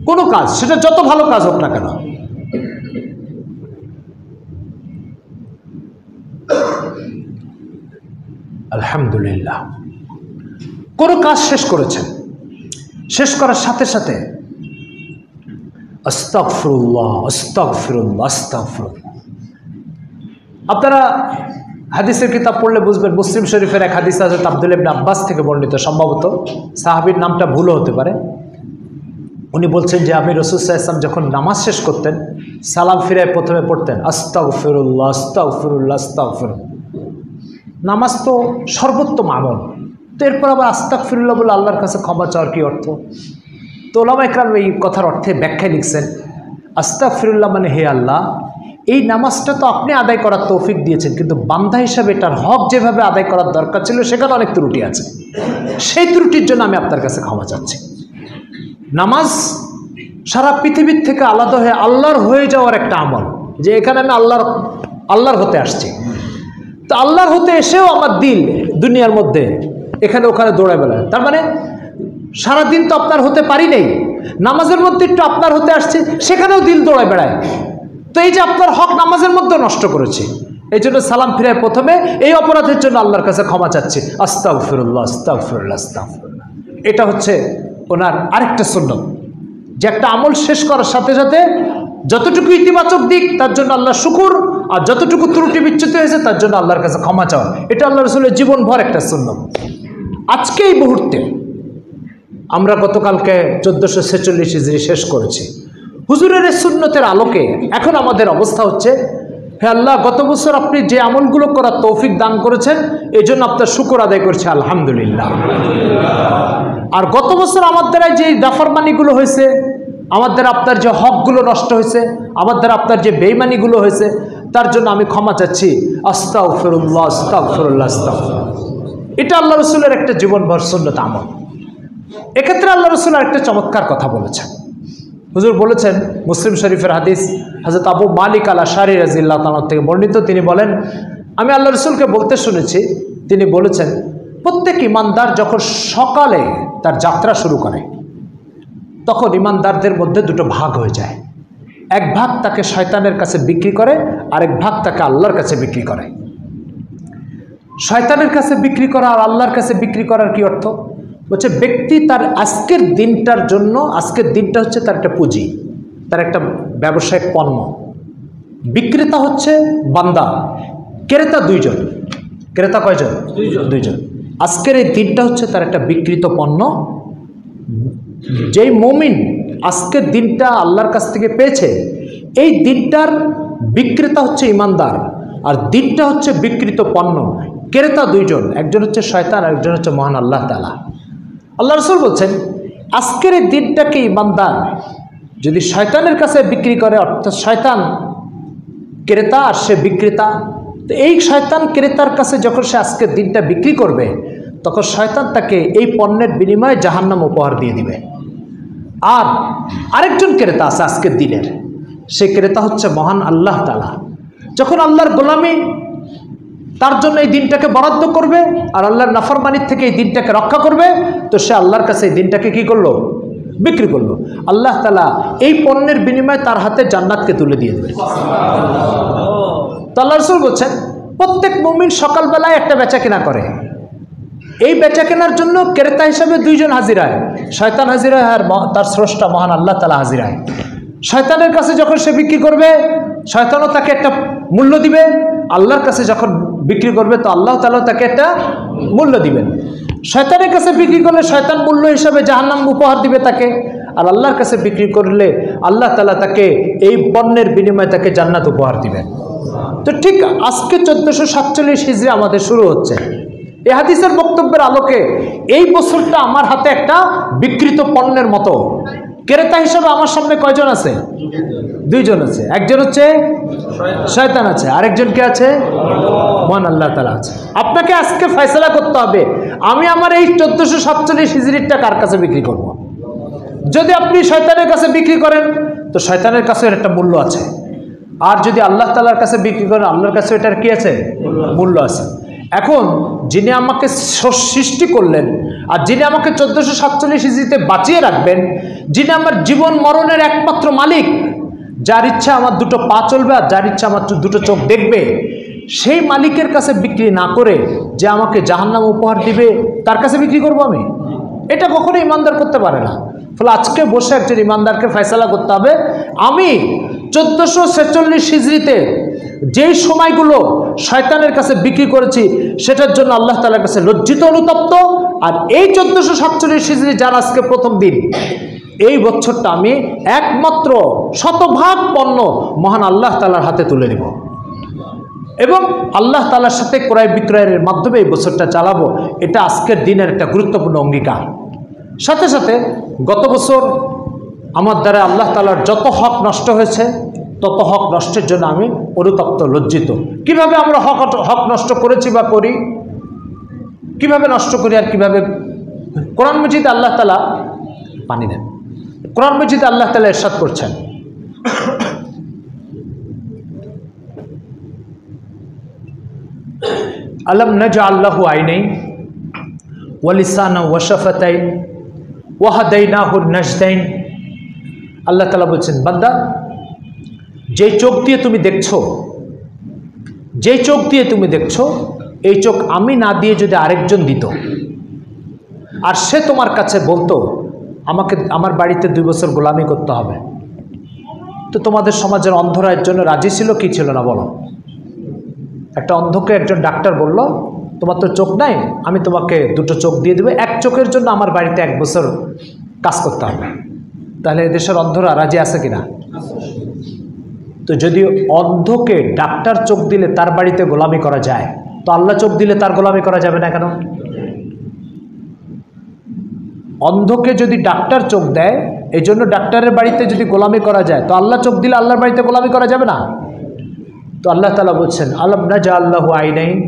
কোনো কাজ, সেটা যত ভালো কাজ হোক না কেন, আলহামদুলিল্লাহ, কোনো কাজ শেষ করেছেন, শেষ করার সাথে সাথে আস্তাগফিরুল্লাহ আস্তাগফিরুল্লাহ আস্তাগফিরুল্লাহ। আপনারা হাদিসের কিতাব পড়লে বুঝবেন, মুসলিম শরীফের এক হাদিস আছে আব্দুল্লাহ ইবনে আব্বাস থেকে বর্ণিত, সম্ভবত সাহাবীর নামটা ভুলও হতে পারে। উনি বলছেন যে আমি রাসূল সাল্লাল্লাহু আলাইহি ওয়াসাল্লাম যখন নামাজ শেষ করতেন সালাম ফিরায় প্রথমে পড়তেন আস্তাগফিরুল্লাহ আস্তাগফিরুল্লাহ আস্তাগফিরুল্লাহ। নামাজ তো সর্বোত্তম আমল, তো এরপর আবার আস্তাগফিরুল্লাহ বলে আল্লাহর কাছে ক্ষমা চাওয়ার কী অর্থ? তো ওলামা ইকরাম এই কথার অর্থে ব্যাখ্যায় লিখছেন, আস্তাগফিরুল্লাহ মানে হে আল্লাহ, এই নামাজটা তো আপনি আদায় করার তৌফিক দিয়েছেন, কিন্তু বান্দা হিসাবে এটার হক যেভাবে আদায় করার দরকার ছিল সেখানে অনেক ত্রুটি আছে, সেই ত্রুটির জন্য আমি আপনার কাছে ক্ষমা চাচ্ছি। নামাজ সারা পৃথিবীর থেকে আলাদা হয়ে আল্লাহর হয়ে যাওয়ার একটা আমল, যে এখানে আমি আল্লাহর হতে আসছি। তো আল্লাহর হতে এসেও আমার দিল দুনিয়ার মধ্যে এখানে ওখানে দৌড়ায় বেড়ায়, তার মানে সারাদিন তো আপনার হতে পারি নেই, নামাজের মধ্যে একটু আপনার হতে আসছে, সেখানেও দিল দৌড়ায় বেড়ায়। তো এই যে আপনার হক নামাজের মধ্যে নষ্ট করেছে, এই জন্য সালাম ফিরায় প্রথমে এই অপরাধের জন্য আল্লাহর কাছে ক্ষমা চাচ্ছি, আস্তাগফিরুল্লাহ আস্তাগফিরুল্লাহ আস্তাগফিরুল্লাহ। এটা হচ্ছে ওনার আরেকটা সুন্নাত, যে একটা আমল শেষ করার সাথে সাথে যতটুকু ইতিবাচক দিক তার জন্য আল্লাহ শুকুর, আর যতটুকু ত্রুটি বিচ্যুতি হয়েছে তার জন্য আল্লাহর কাছে ক্ষমা চাওয়া। এটা আল্লাহ রাসূলের জীবনভর একটা সুন্নাত। আজকে এই মুহূর্তে আমরা গতকালকে 1446 হিজরি শেষ করেছি, হুজুরের এই সুন্নতের আলোকে এখন আমাদের অবস্থা হচ্ছে, হে আল্লাহ, গত বছর আপনি যে আমলগুলো করার তৌফিক দান করেছেন এই জন্য আপনার শুকর আদায় করছে আলহামদুলিল্লাহ। আর গত বছর আমার দ্বারা যে নাফরমানিগুলো হয়েছে, আমার দ্বারা আপনার যে হকগুলো নষ্ট হয়েছে, আমার দ্বারা আপনার যে বেঈমানিগুলো হয়েছে, তার জন্য আমি ক্ষমা চাচ্ছি, আস্তাগফিরুল্লাহ আস্তাগফিরুল্লাহ আস্তাগফিরুল্লাহ। এটা আল্লাহ রাসূলের একটা জীবনভর সুন্নত আমল। এক্ষেত্রে আল্লাহ রাসূল একটা চমৎকার কথা বলেছেন। হুজুর বলেছেন, মুসলিম শরীফের হাদিস, হযরত আবু মালিক আল আশআরী রাদিয়াল্লাহু তাআলা থেকে বর্ণিত, তিনি বলেন, আমি আল্লাহ রাসূলকে বলতে শুনেছি, তিনি বলেছেন, প্রত্যেক ইমানদার যখন সকালে তার যাত্রা শুরু করে তখন ইমানদারদের মধ্যে দুটো ভাগ হয়ে যায়। এক ভাগ তাকে শয়তানের কাছে বিক্রি করে, আরেক ভাগ তাকে আল্লাহর কাছে বিক্রি করে। শয়তানের কাছে বিক্রি করা আর আল্লাহর কাছে বিক্রি করার কি অর্থ? বলছে ব্যক্তি তার আজকের দিনটার জন্য, আজকের দিনটা হচ্ছে তার একটা পুঁজি, তার একটা ব্যবসায়িক পণ্য। বিক্রেতা হচ্ছে বান্দা, ক্রেতা দুইজন। ক্রেতা কয়জন? দুইজন। আজকের এই দিনটা হচ্ছে তার একটা বিক্রিত পণ্য। যেই মুমিন আজকের দিনটা আল্লাহর কাছ থেকে পেয়েছে, এই দিনটার বিক্রেতা হচ্ছে ইমানদার, আর দিনটা হচ্ছে বিক্রিত পণ্য। ক্রেতা দুইজন, একজন হচ্ছে শয়তান আর একজন হচ্ছে মহান আল্লাহ তাআলা। আল্লাহ রাসূল বলছেন, আজকের এই দিনটাকে ইমানদার যদি শয়তানের কাছে বিক্রি করে, অর্থাৎ শয়তান ক্রেতা আর সে বিক্রেতা, তো এই শয়তান ক্রেতার কাছে যখন সে আজকের দিনটা বিক্রি করবে, তখন শয়তান তাকে এই পণ্যের বিনিময়ে জাহান্নাম উপহার দিয়ে দিবে। আর আরেকজন ক্রেতা আছে আজকের দিনের, সেই ক্রেতা হচ্ছে মহান আল্লাহ তাআলা। যখন আল্লাহর গোলামি তার জন্য এই দিনটাকে বরাদ্দ করবে আর আল্লাহর নাফরমানির থেকে এই দিনটাকে রক্ষা করবে, তো সে আল্লাহর কাছে এই দিনটাকে কি করলো? বিক্রি করলো। আল্লাহ তাআলা এই পণ্যের বিনিময়ে তার হাতে জান্নাতকে তুলে দিয়ে দেবে। তো আল্লাহ রাসূল বলছেন প্রত্যেক মুমিন সকালবেলায় একটা বেচা কেনা করে। এই বেচা কেনার জন্য ক্রেতা হিসাবে দুইজন হাজির হয়, শয়তান হাজির হয় আর তার স্রষ্টা মহান আল্লাহ তাআলা হাজির হয়। শয়তানের কাছে যখন সে বিক্রি করবে, শয়তানও তাকে একটা মূল্য দিবে। আল্লাহর কাছে যখন বিক্রি করবে তো আল্লাহ তাআলা তাকে একটা মূল্য দিবেন। শয়তানের কাছে বিক্রি করলে শয়তান মূল্য হিসাবে জাহান্নাম উপহার দিবে তাকে, আর আল্লাহর কাছে বিক্রি করলে আল্লাহ তাআলা তাকে এই পণ্যের বিনিময়ে তাকে জান্নাত উপহার দিবেন। তো ঠিক আজকে 1447 হিজরি আমাদের শুরু হচ্ছে। এই হাদিসের বক্তব্যের আলোকে এই বছরটা আমার হাতে একটা বিকৃত পণ্যের মতো। ক্রেতা হিসাবে আমার সামনে কয়জন আছে? দুইজন আছে। একজন হচ্ছে শয়তান আছে, আরেকজন কে আছে? মহান আল্লাহ তাআলা আছে। আপনাকে আজকে ফয়সালা করতে হবে আমি আমার এই 1447 হিজরিটা কার কাছে বিক্রি করব। যদি আপনি শয়তানের কাছে বিক্রি করেন তো শয়তানের কাছে একটা মূল্য আছে, আর যদি আল্লাহ তাআলার কাছে বিক্রি করেন আল্লাহর কাছে এটার কি আছে? মূল্য আছে। এখন যিনি আমাকে সৃষ্টি করলেন আর যিনি আমাকে 1447 হিজরিতে বাঁচিয়ে রাখবেন, যিনি আমার জীবন মরণের একমাত্র মালিক, যার ইচ্ছা আমার দুটো পা চলবে আর যার ইচ্ছা আমার দুটো চোখ দেখবে, সেই মালিকের কাছে বিক্রি না করে যে আমাকে জাহান্নাম উপহার দিবে তার কাছে বিক্রি করব আমি? এটা কখনো ইমানদার করতে পারে না। ফলে আজকে বসে একজন ইমানদারকে ফয়সালা করতে হবে আমি 1446 হিজরিতে যেই সময়গুলো শয়তানের কাছে বিক্রি করেছি সেটার জন্য আল্লাহ তাআলার কাছে লজ্জিত অনুতপ্ত, আর এই 1447 হিজরি যার আজকে প্রথম দিন, এই বছরটা আমি একমাত্র শতভাগ পণ্য মহান আল্লাহ তাআলার হাতে তুলে নিব এবং আল্লাহ তাআলার সাথে ক্রয় বিক্রয়ের মাধ্যমে এই বছরটা চালাবো। এটা আজকের দিনের একটা গুরুত্বপূর্ণ অঙ্গীকার। সাথে সাথে গত বছর আমার দ্বারা আল্লাহ তাআলার যত হক নষ্ট হয়েছে তত হক নষ্টের জন্য আমি অনুতপ্ত, লজ্জিত। কিভাবে আমরা হক নষ্ট করেছি বা করি, কিভাবে নষ্ট করি আর কিভাবে? কোরআন মাজিদে আল্লাহ তাআলা পানি দেন, কোরআন মাজিদে আল্লাহ তাআলা ইরশাদ করছেন আলাম নাজআল লাহু আইনাইন ওয়া লিসানান ওয়া শাফাতাইন ওয়া হাদাইনাহু নাজদাইন। আল্লাহ তাআলা বলছেন বান্দা, যেই চোখ দিয়ে তুমি দেখছো, যেই চোখ দিয়ে তুমি দেখছো, এই চোখ আমি না দিয়ে যদি আরেকজন দিত আর সে তোমার কাছে বলতো আমাকে আমার বাড়িতে 2 বছর গোলামি করতে হবে, তো তোমাদের সমাজের অন্ধরা এর জন্য রাজি ছিল কি ছিল না বলো? একটা অন্ধকে একজন ডাক্তার বলল তোমার তো চোখ নাই, আমি তোমাকে 2টো চোখ দিয়ে দেবো, এক চোখের জন্য আমার বাড়িতে 1 বছর কাজ করতে হবে। তাহলে দেশের অন্ধরা রাজি আছে কিনা? তো যদি অন্ধকে ডাক্তার চোখ দিলে তার বাড়িতে গোলামি করা যায়, তো আল্লাহ চোখ দিলে তার গোলামি করা যাবে না কেন? অন্ধকে যদি ডাক্তার চোখ দেয়, এই জন্য ডাক্তারের বাড়িতে যদি গোলামি করা যায়, তো আল্লাহ চোখ দিলে আল্লাহর বাড়িতে গোলামি করা যাবে না? তো আল্লাহ তাআলা বলছেন আলাম নাজআল লাহু আইনাইন,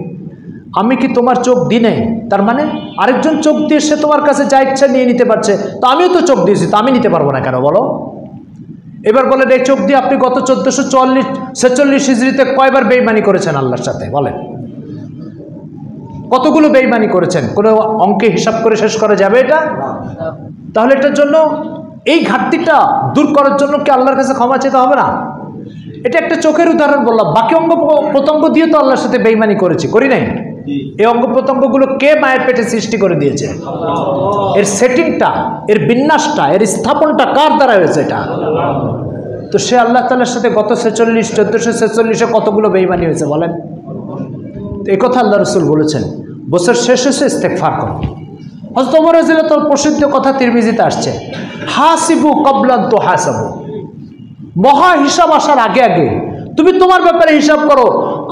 আমি কি তোমার চোখ দিই নাই? তার মানে আরেকজন চোখ দিয়ে সে তোমার কাছে যা ইচ্ছা নিয়ে নিতে পারছে, তো আমিও তো চোখ দিয়েছি, তো আমি নিতে পারবো না কেন বলো? এবার বলেন এই চোখ দিয়ে আপনি গত 1446 হিজরিতে কয়বার বেঈমানি করেছেন আল্লাহর সাথে? বলেন কতগুলো বেঈমানি করেছেন? কোনো অঙ্কে হিসাব করে শেষ করা যাবে এটা? তাহলে এটার জন্য এই ঘাটতিটা দূর করার জন্য কি আল্লাহর কাছে ক্ষমা চেতে হবে না? এটা একটা চোখের উদাহরণ বললাম, বাকি অঙ্গ প্রত্যঙ্গ দিয়ে তো আল্লাহর সাথে বেঈমানি করেছি, করি নাই? এই অঙ্গ প্রত্যঙ্গগুলো কে মায়ের পেটে সৃষ্টি করে দিয়েছে? এর সেটিংটা, এর বিন্যাসটা, এর স্থাপনটা কার দ্বারা হয়েছে এটা? তো সে আল্লাহ তাআলার সাথে গত 1446 কতগুলো বেঈমানি হয়েছে বলেন? এই কথা আল্লাহ রাসূল বলেছেন বছর শেষ শেষে ইস্তেগফার করো। হযরত ওমর রাদিয়াল্লাহু তাআলা প্রসিদ্ধ কথা তিরমিজিতে আসছে, হাসিবু ক্বাবলা আন তুহাসাবু, মহা হিসাব আসার আগে আগে তুমি তোমার ব্যাপারে হিসাব করো,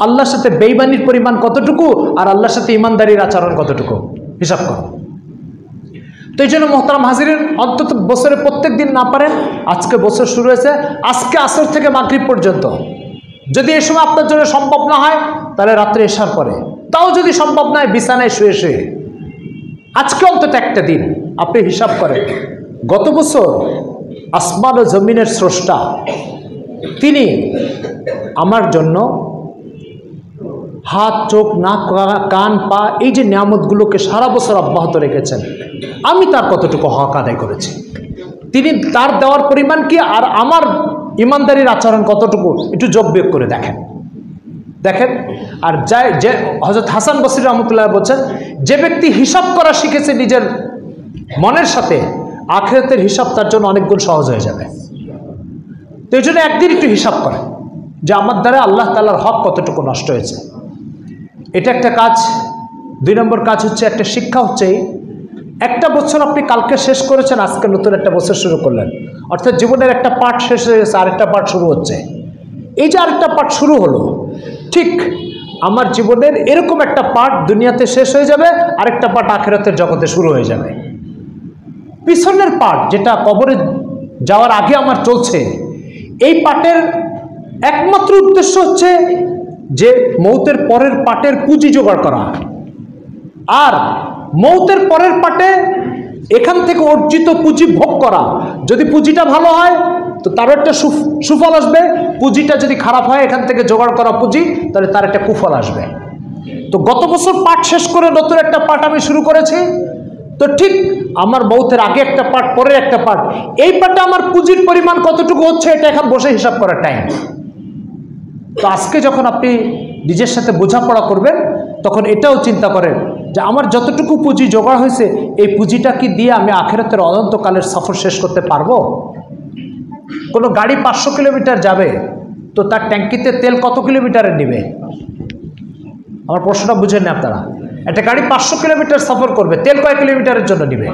আল্লাহর সাথে বেঈমানির পরিমাণ কতটুকু আর আল্লাহর সাথে ঈমানদারির আচরণ কতটুকু, হিসাব করো। তো এই জন্য মোহতারাম হাজিরিন, অন্তত বছরে প্রত্যেক দিন না পারেন, আজকে বছর শুরু হয়েছে, আজকে আসর থেকে মাগরিব পর্যন্ত, যদি এই সময় আপনার জন্য সম্ভব না হয় তাহলে রাত্রে এশার পরে, তাও যদি সম্ভব নয় বিছানায় শুয়ে শুয়ে, আজকে অন্তত একটা দিন আপনি হিসাব করেন গত বছর আসমান ও জমিনের স্রষ্টা, তিনি আমার জন্য হাত, চোখ, নাক, কান, পা, এই যে নিয়ামতগুলোকে সারা বছর অব্যাহত রেখেছেন, আমি তার কতটুকু হক আদায় করেছি, তিনি তার দেওয়ার পরিমাণ কি, আর আমার ইমানদারির আচরণ কতটুকু, একটু যোগ বিয়োগ করে দেখেন। আর যে হযরত হাসান বসরি রহমতুল্লাহ বলছেন, যে ব্যক্তি হিসাব করা শিখেছে নিজের মনের সাথে, আখিরাতের হিসাব তার জন্য অনেক গুণ সহজ হয়ে যাবে। তো এই জন্য একদিন একটু হিসাব করে যে আমার দ্বারা আল্লাহ তাআলার হক কতটুকু নষ্ট হয়েছে, এটা একটা কাজ। 2 নম্বর কাজ হচ্ছে, একটা শিক্ষা হচ্ছে, একটা বছর আপনি কালকে শেষ করেছেন, আজকে নতুন একটা বছর শুরু করলেন, অর্থাৎ জীবনের একটা পার্ট শেষ হয়ে গেছে, আরেকটা পার্ট শুরু হচ্ছে। এই যে আরেকটা পার্ট শুরু হলো, ঠিক আমার জীবনের এরকম একটা পার্ট দুনিয়াতে শেষ হয়ে যাবে, আরেকটা পার্ট আখিরাতের জগতে শুরু হয়ে যাবে। পিছনের পার্ট যেটা কবরে যাওয়ার আগে আমার চলছে, এই পার্টের একমাত্র উদ্দেশ্য হচ্ছে যে মৌতের পরের পার্টের পুঁজি জোগাড় করা, আর মৌতের পরের পার্টে এখান থেকে অর্জিত পুঁজি ভোগ করা। যদি পুঁজিটা ভালো হয় তো তারও একটা সুফল আসবে, পুঁজিটা যদি খারাপ হয়, এখান থেকে জোগাড় করা পুঁজি, তাহলে তার একটা কুফল আসবে। তো গত বছর পার্ট শেষ করে নতুন একটা পার্ট আমি শুরু করেছি, তো ঠিক আমার মৌতের আগে একটা পার্ট, পরে একটা পার্ট, এই পার্টে আমার পুঁজির পরিমাণ কতটুকু হচ্ছে, এটা এখন বসে হিসাব করার টাইম। তো আজকে যখন আপনি নিজের সাথে বোঝাপড়া করবেন, তখন এটাও চিন্তা করেন যে আমার যতটুকু পুঁজি জোগাড় হয়েছে, এই পুঁজিটা কি দিয়ে আমি আখিরাতের অনন্তকালের সফর শেষ করতে পারবো? কোনো গাড়ি 500 কিলোমিটার যাবে, তো তার ট্যাঙ্কিতে তেল কত কিলোমিটারের নেবে? আমার প্রশ্নটা বুঝেন না আপনারা। একটা গাড়ি 500 কিলোমিটার সফর করবে, তেল কয় কিলোমিটারের জন্য নেবে?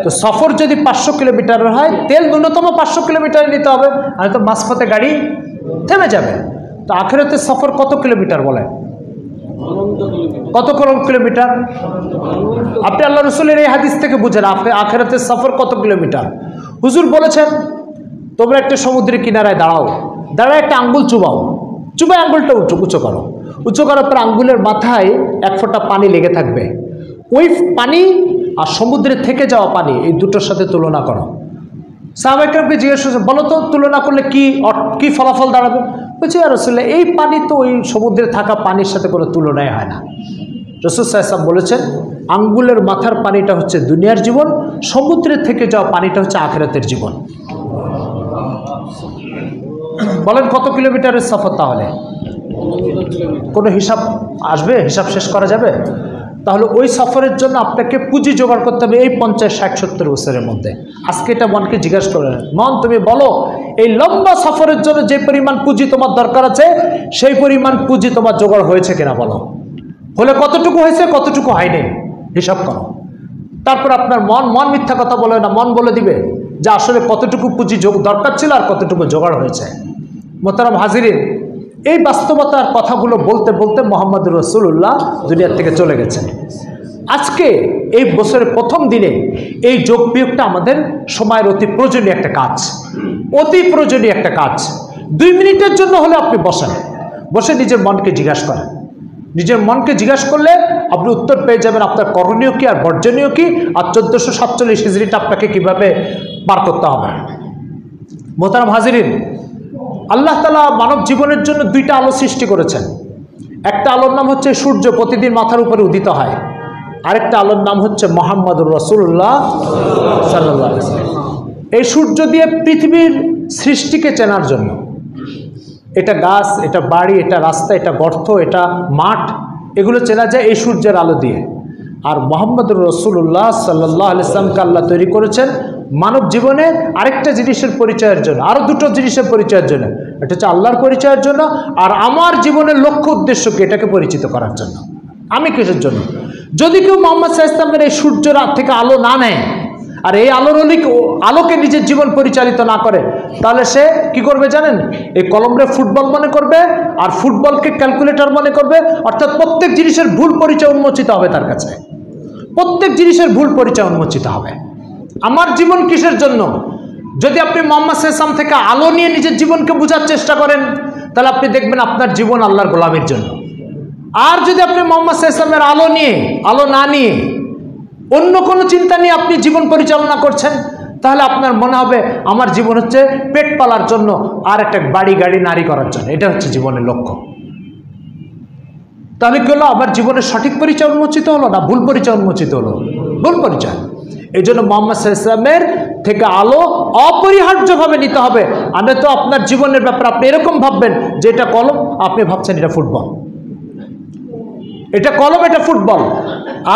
তো সফর যদি 500 কিলোমিটারের হয়, তেল ন্যূনতম 500 কিলোমিটার নিতে হবে, আর তো মাঝপথে গাড়ি থেমে যাবে। তো আখিরাতের সফর কত কিলোমিটার বলেন? কত কিলোমিটার? আপনি আল্লাহ রসুলের এই হাদিস থেকে বুঝেন আখিরাতের সফর কত কিলোমিটার। হুজুর বলেছেন, তোমরা একটা সমুদ্রের কিনারায় দাঁড়ায় একটা আঙ্গুল চুবাই আঙ্গুলটা উঁচু করো, উঁচু করার পর আঙ্গুলের মাথায় 1 ফোঁটা পানি লেগে থাকবে। ওই পানি আর সমুদ্রের থেকে যাওয়া পানি, এই দুটোর সাথে তুলনা করো। সাহাবায়ে কেরামকে জিজ্ঞেস করছে, বলো তো তুলনা করলে কি ফলাফল দাঁড়াবে? বলছে, ইয়া রাসূলুল্লাহ, এই পানি তো ওই সমুদ্রে থাকা পানির সাথে কোনো তুলনায় হয় না। রাসূল সাল্লাল্লাহু আলাইহি ওয়াসাল্লাম বলেছেন, আঙ্গুলের মাথার পানিটা হচ্ছে দুনিয়ার জীবন, সমুদ্রের থেকে যাওয়া পানিটা হচ্ছে আখিরাতের জীবন। বলেন কত কিলোমিটারের সফর? তাহলে কোনো হিসাব আসবে? হিসাব শেষ করা যাবে? তাহলে ওই সফরের জন্য আপনাকে পুঁজি জোগাড় করতে হবে এই 50, 60, 70 বছরের মধ্যে। আজকে এটা মনকে জিজ্ঞাসা করেন, মন তুমি বলো, এই লম্বা সফরের জন্য যে পরিমাণ পুঁজি তোমার দরকার আছে, সেই পরিমাণ পুঁজি তোমার জোগাড় হয়েছে কিনা বলো। হলে কতটুকু হয়েছে, কতটুকু হয়নি, হিসাব করো। তারপর আপনার মন মিথ্যা কথা বলে না, মন বলে দিবে যে আসলে কতটুকু পুঁজি দরকার ছিল আর কতটুকু জোগাড় হয়েছে। মোহতারাম হাজিরিন, এই বাস্তবতার কথাগুলো বলতে বলতে মুহাম্মদুর রাসূলুল্লাহ দুনিয়া থেকে চলে গেছেন। আজকে এই বছরের প্রথম দিনে এই যোগ বিয়োগটা আমাদের সময়ের অতি প্রয়োজনীয় একটা কাজ, 2 মিনিটের জন্য হলে আপনি বসে নিজের মনকে জিজ্ঞাসা করেন। নিজের মনকে জিজ্ঞাসা করলে আপনি উত্তর পেয়ে যাবেন আপনার করণীয় কি আর বর্জনীয় কি, আর 1447 হিজরিটা আপনাকে কিভাবে পার করতে হবে। মোহতারাম হাজিরিন, আল্লাহ তাআলা মানব জীবনের জন্য 2টা আলো সৃষ্টি করেছেন। একটা আলোর নাম হচ্ছে সূর্য, প্রতিদিন মাথার উপরে উদিত হয়। আরেকটা আলোর নাম হচ্ছে মুহাম্মদুর রাসূলুল্লাহ সাল্লাল্লাহু আলাইহি ওয়াসাল্লাম। এই সূর্য দিয়ে পৃথিবীর সৃষ্টিকে চেনার জন্য, এটা গাছ, এটা বাড়ি, এটা রাস্তা, এটা গর্ত, এটা মাঠ, এগুলো চেনা যায় এই সূর্যের আলো দিয়ে। আর মুহাম্মদুর রাসূলুল্লাহ সাল্লাল্লাহু আলাইহি ওয়াসাল্লামকে আল্লাহ তৈরি করেছেন মানব জীবনে আরেকটা জিনিসের পরিচয়ের জন্য, আরও 2টো জিনিসের পরিচয়ের জন্য। এটা হচ্ছে আল্লাহর পরিচয়ের জন্য, আর আমার জীবনের লক্ষ্য উদ্দেশ্যকে এটাকে পরিচিত করার জন্য। আমি কিসের জন্য? যদি কেউ মুহাম্মদ সাল্লাল্লাহু আলাইহি ওয়াসাল্লামের এই সূর্যের থেকে আলো না নেয়, আর এই আলোকে নিজের জীবন পরিচালিত না করে, তাহলে সে কি করবে জানেন? এই কলমরে ফুটবল মনে করবে, আর ফুটবলকে ক্যালকুলেটর মনে করবে। অর্থাৎ প্রত্যেক জিনিসের ভুল পরিচয় উন্মোচিত হবে তার কাছে, প্রত্যেক জিনিসের ভুল পরিচয় উন্মোচিত হবে। আমার জীবন কিসের জন্য? যদি আপনি মুহাম্মদ সাল্লাল্লাহু আলাইহি ওয়াসাল্লাম থেকে আলো নিয়ে নিজের জীবনকে বোঝার চেষ্টা করেন, তাহলে আপনি দেখবেন আপনার জীবন আল্লাহর গোলামির জন্য। আর যদি আপনি মুহাম্মদ সাল্লাল্লাহু আলাইহি ওয়াসাল্লামের আলো না নিয়ে অন্য কোনো চিন্তা নিয়ে আপনি জীবন পরিচালনা করছেন, তাহলে আপনার মনে হবে আমার জীবন হচ্ছে পেট পালার জন্য আর একটা বাড়ি গাড়ি নারী করার জন্য, এটা হচ্ছে জীবনের লক্ষ্য। তাহলে কি হলো? আমার জীবনের সঠিক পরিচয় উন্মোচিত হলো না ভুল পরিচয় উন্মোচিত হলো? ভুল পরিচয়। এই জন্য মুহাম্মদ সাল্লাল্লাহু আলাইহি ওয়াসাল্লামের থেকে আলো অপরিহার্যভাবে নিতে হবে। আমি তো আপনার জীবনের ব্যাপারে আপনি এরকম ভাববেন যে এটা কলম, আপনি ভাবছেন এটা ফুটবল, এটা কলম, এটা ফুটবল।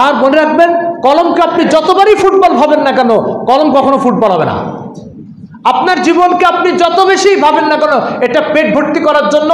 আর মনে রাখবেন, কলমকে আপনি যতবারই ফুটবল ভাবেন না কেন, কলম কখনো ফুটবল হবে না। আপনার জীবনকে আপনি যত বেশি ভাবেন না কেন এটা পেট ভর্তি করার জন্য,